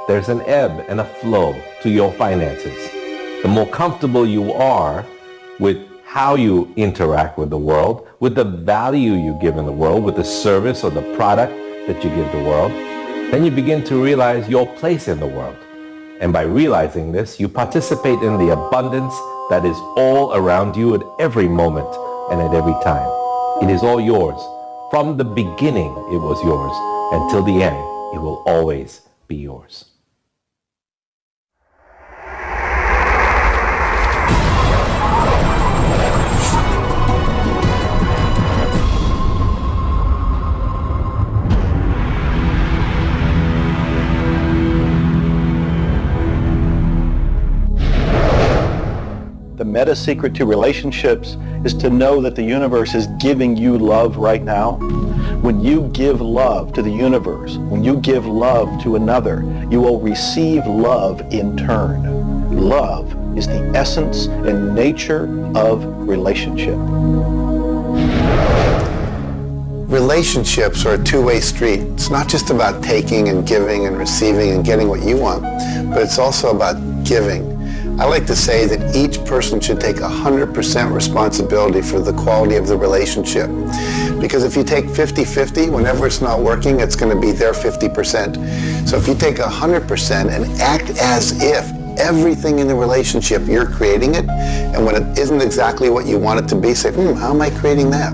there's an ebb and a flow to your finances. The more comfortable you are with how you interact with the world, with the value you give in the world, with the service or the product that you give the world, then you begin to realize your place in the world. And by realizing this, you participate in the abundance that is all around you at every moment and at every time. It is all yours. From the beginning, it was yours. Until the end, it will always be yours. The meta secret to relationships is to know that the universe is giving you love right now. When you give love to the universe, when you give love to another, you will receive love in turn. Love is the essence and nature of relationship. Relationships are a two-way street. It's not just about taking and giving and receiving and getting what you want, but it's also about giving. I like to say that each person should take 100% responsibility for the quality of the relationship. Because if you take 50-50, whenever it's not working, it's going to be their 50%. So if you take 100% and act as if everything in the relationship, you're creating it, and when it isn't exactly what you want it to be, say, how am I creating that?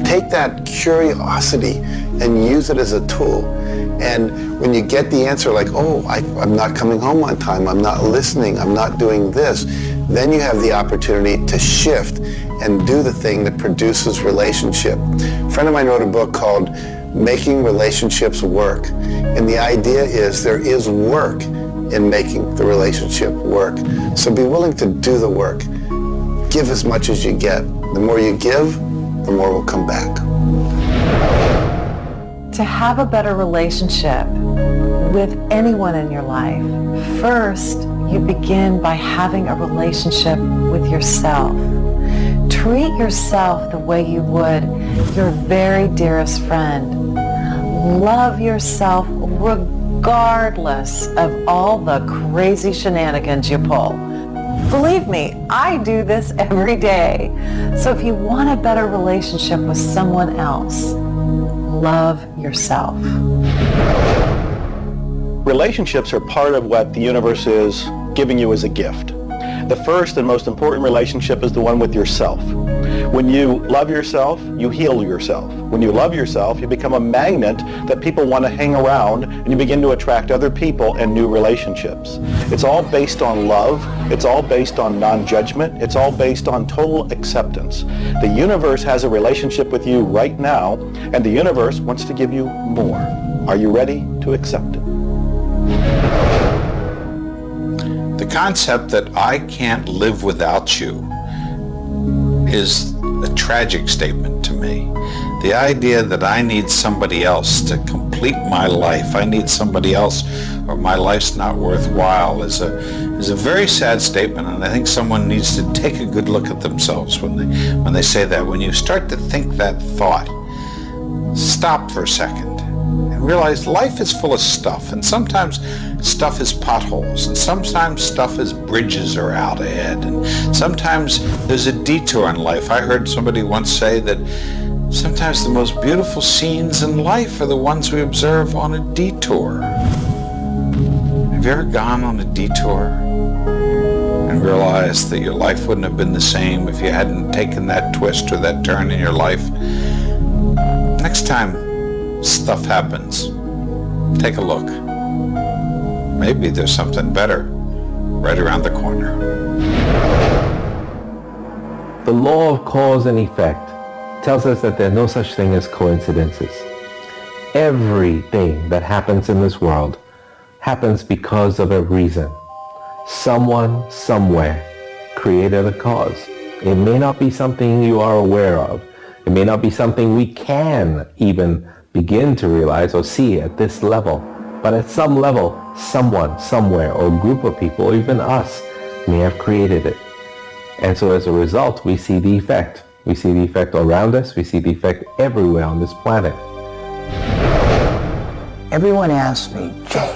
Take that curiosity and use it as a tool. And when you get the answer like, I'm not coming home on time, I'm not listening, I'm not doing this, then you have the opportunity to shift and do the thing that produces relationship. A friend of mine wrote a book called Making Relationships Work. And the idea is there is work in making the relationship work. So be willing to do the work. Give as much as you get. The more you give, the more will come back. To have a better relationship with anyone in your life, first you begin by having a relationship with yourself. Treat yourself the way you would your very dearest friend. Love yourself regardless of all the crazy shenanigans you pull. Believe me, I do this every day. So if you want a better relationship with someone else, love yourself. Relationships are part of what the universe is giving you as a gift. The first and most important relationship is the one with yourself. When you love yourself, you heal yourself. When you love yourself, you become a magnet that people want to hang around, and you begin to attract other people and new relationships. It's all based on love. It's all based on non-judgment. It's all based on total acceptance. The universe has a relationship with you right now, and the universe wants to give you more. Are you ready to accept it? The concept that I can't live without you is a tragic statement to me. The idea that I need somebody else to complete my life, I need somebody else or my life's not worthwhile is a very sad statement, and I think someone needs to take a good look at themselves when they say that. When you start to think that thought, stop for a second and realize life is full of stuff, and sometimes stuff is potholes, and sometimes stuff is bridges are out ahead, and sometimes there's a detour in life. I heard somebody once say that sometimes the most beautiful scenes in life are the ones we observe on a detour. Have you ever gone on a detour and realized that your life wouldn't have been the same if you hadn't taken that twist or that turn in your life? Next time stuff happens, take a look. Maybe there's something better right around the corner. The law of cause and effect tells us that there's no such thing as coincidences. Everything that happens in this world happens because of a reason. Someone, somewhere, created a cause. It may not be something you are aware of. It may not be something we can even begin to realize or see at this level. But at some level, someone, somewhere, or a group of people, or even us, may have created it. And so as a result, we see the effect. We see the effect around us. We see the effect everywhere on this planet. Everyone asks me, Jay,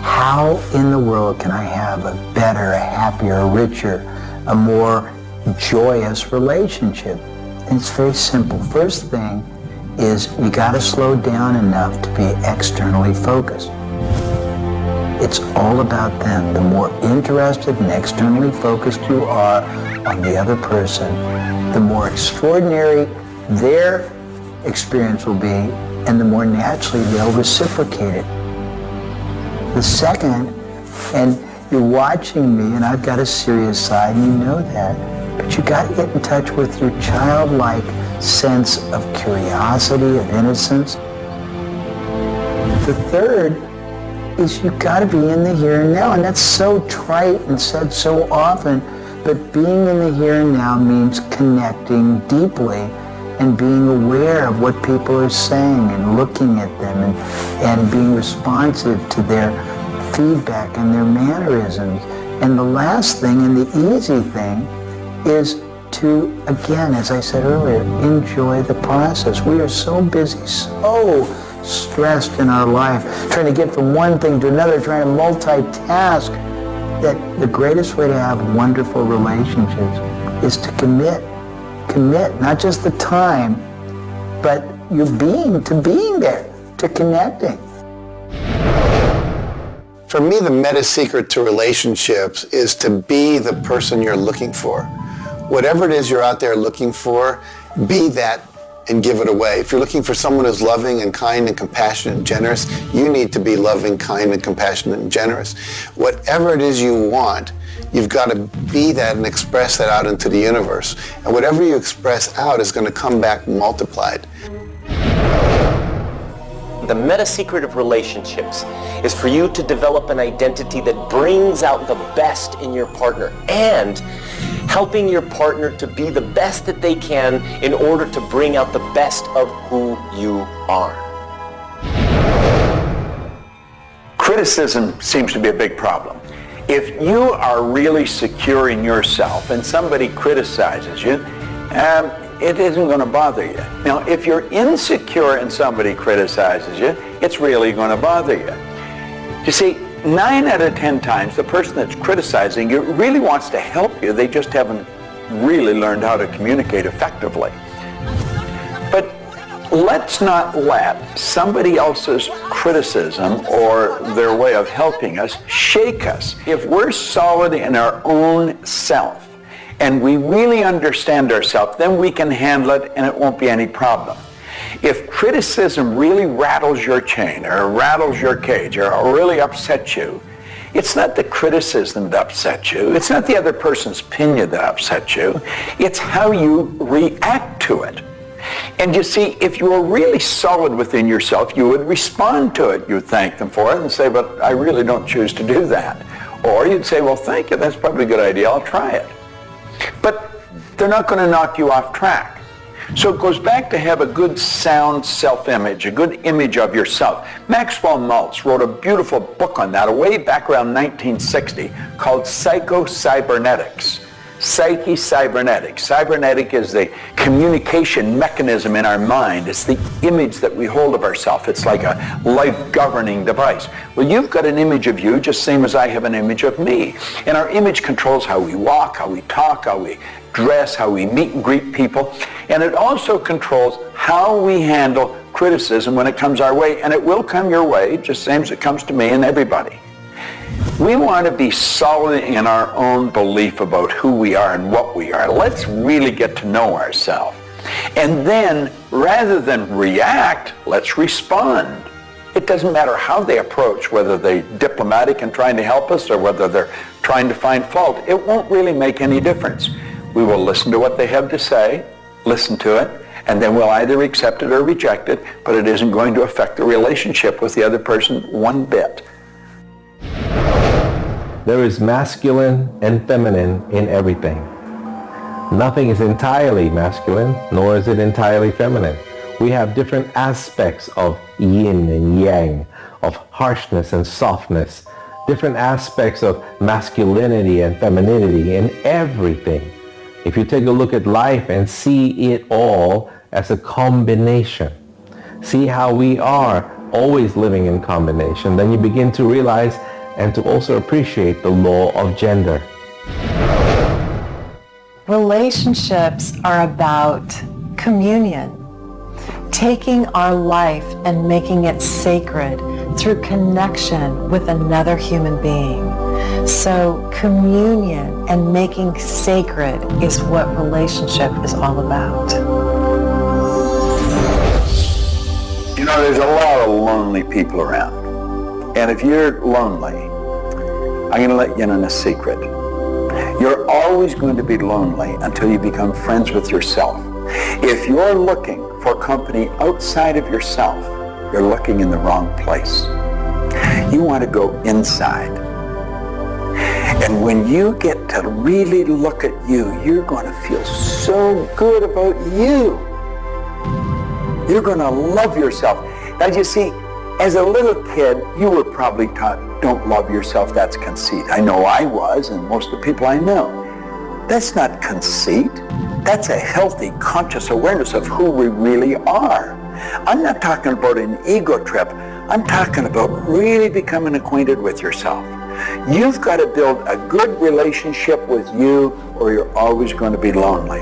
how in the world can I have a better, a happier, a richer, a more joyous relationship? And it's very simple. First thing is you got to slow down enough to be externally focused. It's all about them. The more interested and externally focused you are on the other person, the more extraordinary their experience will be, and the more naturally they'll reciprocate it. The second, and you're watching me, and I've got a serious side, and you know that, but you got to get in touch with your childlike sense of curiosity, of innocence. The third is you got to be in the here and now, and that's so trite and said so often, but being in the here and now means connecting deeply and being aware of what people are saying and looking at them and being responsive to their feedback and their mannerisms. And the last thing and the easy thing is to, again, as I said earlier, enjoy the process. We are so busy, so stressed in our life, trying to get from one thing to another, trying to multitask, that the greatest way to have wonderful relationships is to commit, not just the time, but your being, to being there, to connecting. For me, the meta secret to relationships is to be the person you're looking for. Whatever it is you're out there looking for, be that and give it away. If you're looking for someone who's loving and kind and compassionate and generous, you need to be loving, kind, and compassionate and generous. Whatever it is you want, you've got to be that and express that out into the universe. And whatever you express out is going to come back multiplied. The meta secret of relationships is for you to develop an identity that brings out the best in your partner and helping your partner to be the best that they can in order to bring out the best of who you are. Criticism seems to be a big problem. If you are really secure in yourself and somebody criticizes you, it isn't going to bother you. Now, if you're insecure and somebody criticizes you, it's really going to bother you. You see, 9 out of 10 times, the person that's criticizing you really wants to help you. They just haven't really learned how to communicate effectively. But let's not let somebody else's criticism or their way of helping us shake us. If we're solid in our own self and we really understand ourselves, then we can handle it and it won't be any problem. If criticism really rattles your chain or rattles your cage or really upsets you, it's not the criticism that upsets you. It's not the other person's opinion that upsets you. It's how you react to it. And you see, if you were really solid within yourself, you would respond to it. You'd thank them for it and say, but I really don't choose to do that. Or you'd say, well, thank you, that's probably a good idea, I'll try it. But they're not going to knock you off track. So it goes back to have a good sound self-image, a good image of yourself. Maxwell Maltz wrote a beautiful book on that way back around 1960 called Psycho-Cybernetics. Psyche-cybernetics. Cybernetic is the communication mechanism in our mind. It's the image that we hold of ourselves. It's like a life-governing device. Well, you've got an image of you just same as I have an image of me. And our image controls how we walk, how we talk, how we dress, how we meet and greet people. And it also controls how we handle criticism when it comes our way. And it will come your way, just same as it comes to me and everybody. We want to be solid in our own belief about who we are and what we are. Let's really get to know ourselves. And then, rather than react, let's respond. It doesn't matter how they approach, whether they're diplomatic and trying to help us or whether they're trying to find fault. It won't really make any difference. We will listen to what they have to say, listen to it, and then we'll either accept it or reject it, but it isn't going to affect the relationship with the other person one bit. There is masculine and feminine in everything. Nothing is entirely masculine, nor is it entirely feminine. We have different aspects of yin and yang, of harshness and softness, different aspects of masculinity and femininity in everything. If you take a look at life and see it all as a combination, see how we are always living in combination, then you begin to realize and to also appreciate the law of gender. Relationships are about communion, taking our life and making it sacred through connection with another human being. So communion and making sacred is what relationship is all about. You know, there's a lot of lonely people around. And if you're lonely, I'm going to let you in on a secret. You're always going to be lonely until you become friends with yourself. If you're looking for company outside of yourself, you're looking in the wrong place. You want to go inside. And when you get to really look at you, you're going to feel so good about you. You're going to love yourself. Now, you see, as a little kid, you were probably taught, don't love yourself, that's conceit. I know I was, and most of the people I know. That's not conceit. That's a healthy, conscious awareness of who we really are. I'm not talking about an ego trip. I'm talking about really becoming acquainted with yourself. You've got to build a good relationship with you, or you're always going to be lonely.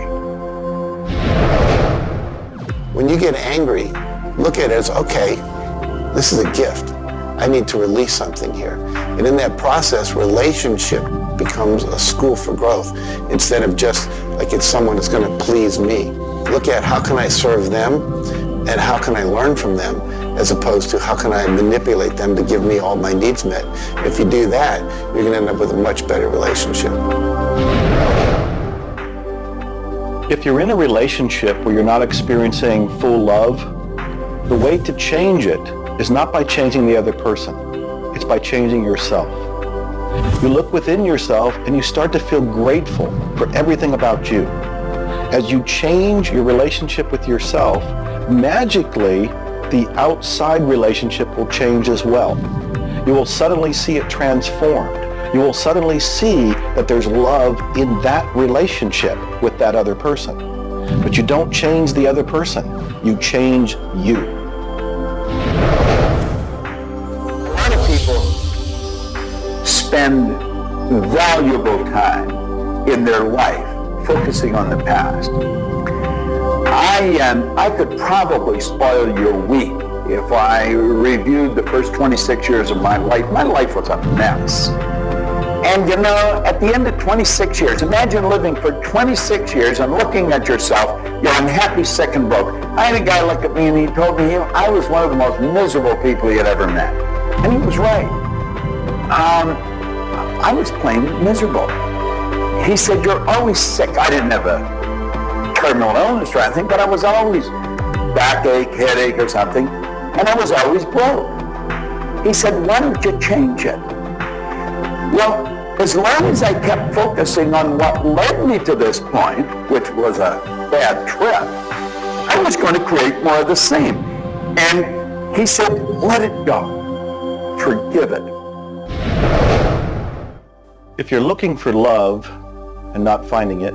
When you get angry, look at it as, okay, this is a gift. I need to release something here. And in that process, relationship becomes a school for growth instead of just like it's someone that's going to please me. Look at how can I serve them and how can I learn from them, as opposed to how can I manipulate them to give me all my needs met. If you do that, you're going to end up with a much better relationship. If you're in a relationship where you're not experiencing full love, the way to change it is not by changing the other person. It's by changing yourself. You look within yourself and you start to feel grateful for everything about you. As you change your relationship with yourself, magically, the outside relationship will change as well. You will suddenly see it transformed. You will suddenly see that there's love in that relationship with that other person. But you don't change the other person. You change you. A lot of people spend valuable time in their life focusing on the past. I could probably spoil your week if I reviewed the first 26 years of my life. My life was a mess. And you know, at the end of 26 years, imagine living for 26 years and looking at yourself, you're unhappy, sick, and broke. I had a guy look at me and he told me I was one of the most miserable people he had ever met. And he was right. I was plain miserable. He said, you're always sick. I didn't have a terminal illness or anything, but I was always backache, headache, or something, and I was always broke. He said, why don't you change it? Well, as long as I kept focusing on what led me to this point, which was a bad trip, I was going to create more of the same. And he said, let it go. Forgive it. If you're looking for love and not finding it,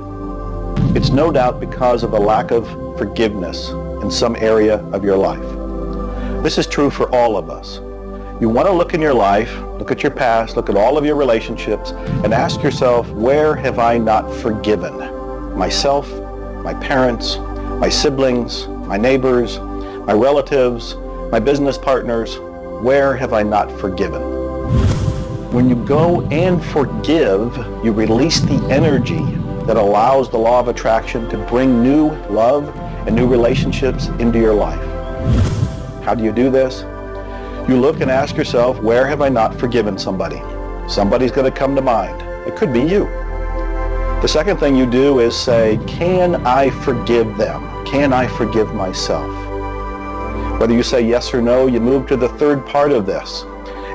it's no doubt because of a lack of forgiveness in some area of your life. This is true for all of us. You want to look in your life, look at your past, look at all of your relationships, and ask yourself, where have I not forgiven? Myself, my parents, my siblings, my neighbors, my relatives, my business partners, where have I not forgiven? When you go and forgive, you release the energy that allows the law of attraction to bring new love and new relationships into your life. How do you do this? You look and ask yourself, where have I not forgiven somebody? Somebody's going to come to mind. It could be you. The second thing you do is say, can I forgive them? Can I forgive myself? Whether you say yes or no, you move to the third part of this,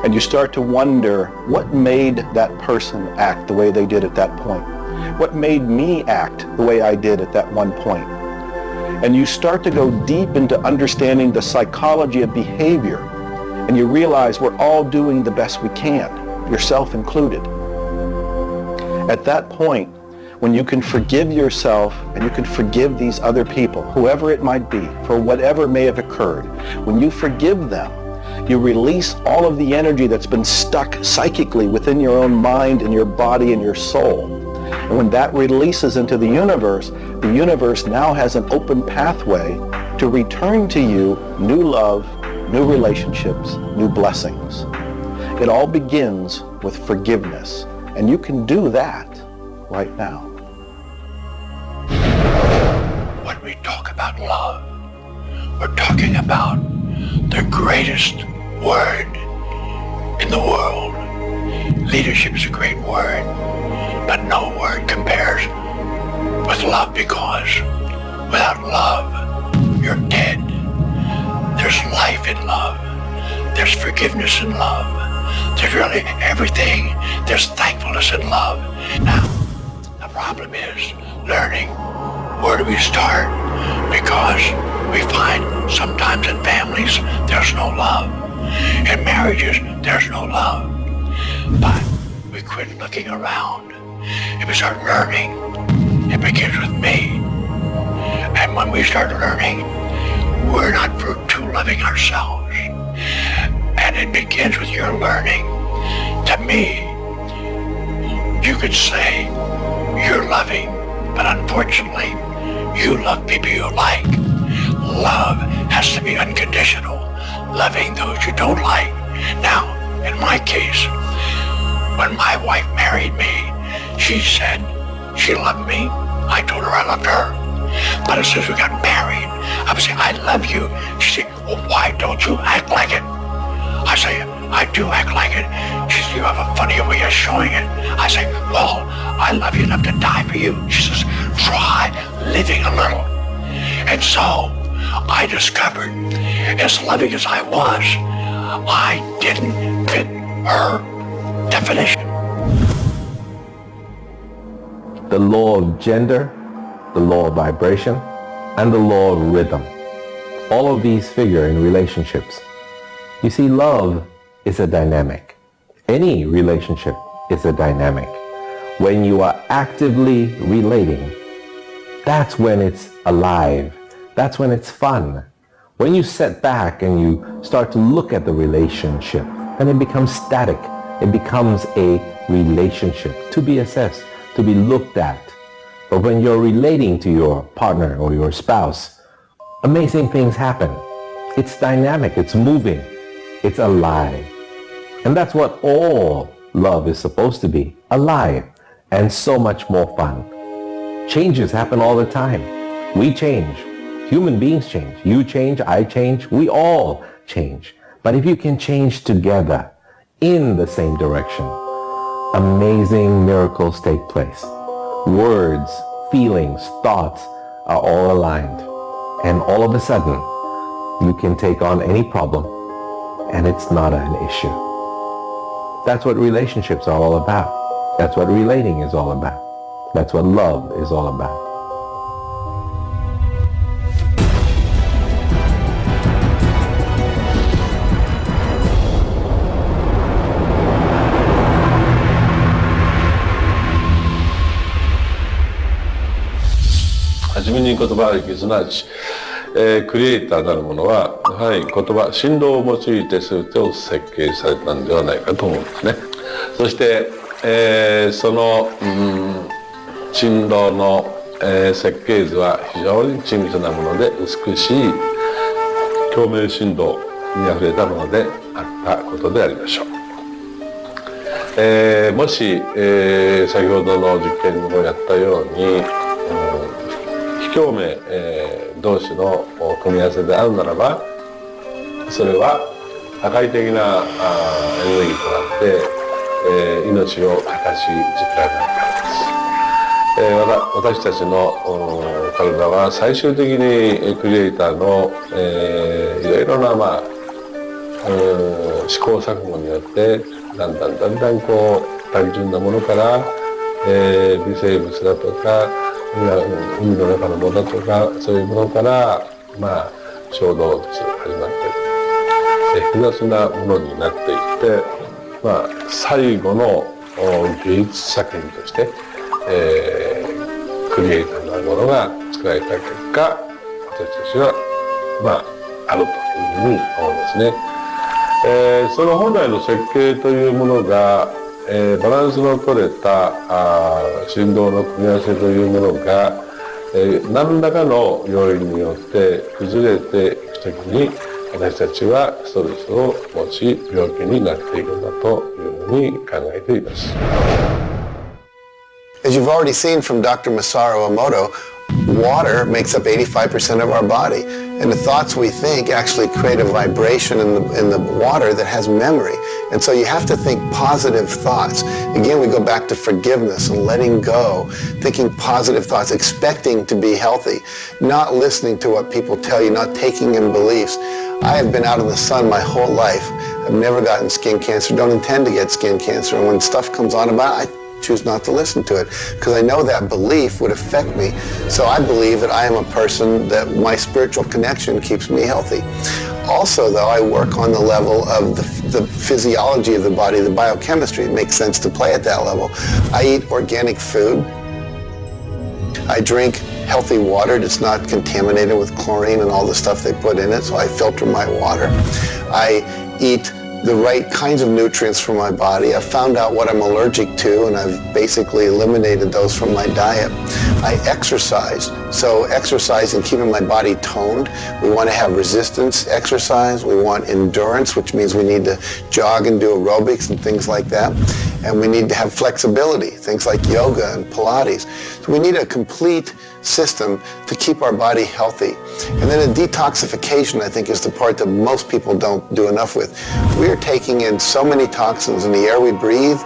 and you start to wonder, what made that person act the way they did at that point? What made me act the way I did at that one point? And you start to go deep into understanding the psychology of behavior, and you realize we're all doing the best we can, yourself included. At that point, when you can forgive yourself and you can forgive these other people, whoever it might be, for whatever may have occurred, when you forgive them, You release all of the energy that's been stuck psychically within your own mind and your body and your soul. And when that releases into the universe now has an open pathway to return to you new love, new relationships, new blessings. It all begins with forgiveness, and you can do that right now. When we talk about love, we're talking about the greatest word in the world. Leadership is a great word, but no word compares with love, because without love, you're dead. There's life in love. There's forgiveness in love. There's really everything. There's thankfulness in love. Now, the problem is learning where do we start, because we find sometimes in families there's no love. In marriages there's no love. But we quit looking around and we start learning. It begins with me. And when we start learning, we're not too loving ourselves. And it begins with your learning. To me, you could say you're loving, but unfortunately, you love people you like. Love has to be unconditional, loving those you don't like. Now, in my case, when my wife married me, she said she loved me. I told her I loved her. But as soon as we got married, I would say, I love you. She said, well, why don't you act like it? I say, I do act like it. She says, you have a funny way of showing it. I say, well, I love you enough to die for you. She says, try living a little. And so I discovered, as loving as I was, I didn't fit her definition. The law of gender, the law of vibration, and the law of rhythm. All of these figure in relationships. You see, love is a dynamic. Any relationship is a dynamic. When you are actively relating, that's when it's alive. That's when it's fun. When you sit back and you start to look at the relationship, then it becomes static. It becomes a relationship to be assessed, to be looked at. But when you're relating to your partner or your spouse, amazing things happen. It's dynamic, it's moving, it's alive. And that's what all love is supposed to be, alive, and so much more fun. Changes happen all the time. We change. Human beings change. You change, I change, we all change. But if you can change together in the same direction, amazing miracles take place. Words, feelings, thoughts are all aligned. And all of a sudden, you can take on any problem and it's not an issue. That's what relationships are all about. That's what relating is all about. That's what love is all about.はじめに言葉ありき、すなわち、クリエイターなるものはやはり言葉、振動を用いて全てを設計されたんではないかと思うんですね。そして、その、振動の、設計図は非常に緻密なもので美しい共鳴振動にあふれたものであったことでありましょう。もし、先ほどの実験にもやったように、非共鳴、同士の組み合わせであるならば、それは破壊的なエネルギーとなって、命を形作られないからです。私たちの体は最終的にクリエイターの、いろいろな、試行錯誤によってだんだんこう単純なものから、微生物だとか海の中のものだとかそういうものから、小動物始まって複雑なものになっていって、最後の芸術作品として、クリエイターなものが作られた結果、私たちはあるというふうに思うんですね。その本来の設計というものが、バランスの取れた振動の組み合わせというものが、何らかの要因によって崩れていくときに、私たちはストレスを持ち病気になっているんだというふうに考えています。As you've already seen from Dr. Masaru Emoto, water makes up 85% of our body. And the thoughts we think actually create a vibration in the water that has memory. And so you have to think positive thoughts. Again, we go back to forgiveness and letting go, thinking positive thoughts, expecting to be healthy, not listening to what people tell you, not taking in beliefs. I have been out in the sun my whole life. I've never gotten skin cancer, don't intend to get skin cancer. And when stuff comes on about it, I choose not to listen to it because I know that belief would affect me. So I believe that I am a person that my spiritual connection keeps me healthy. Also, though, I work on the level of the physiology of the body, the biochemistry. It makes sense to play at that level. I eat organic food. I drink healthy water that's not contaminated with chlorine and all the stuff they put in it, so I filter my water. I eat the right kinds of nutrients for my body. I've found out what I'm allergic to, and I've basically eliminated those from my diet. I exercise. So exercise and keeping my body toned. We want to have resistance exercise. We want endurance, which means we need to jog and do aerobics and things like that. And we need to have flexibility, things like yoga and Pilates. So we need a complete system to keep our body healthy. And then a detoxification, I think, is the part that most people don't do enough with. We are taking in so many toxins in the air we breathe.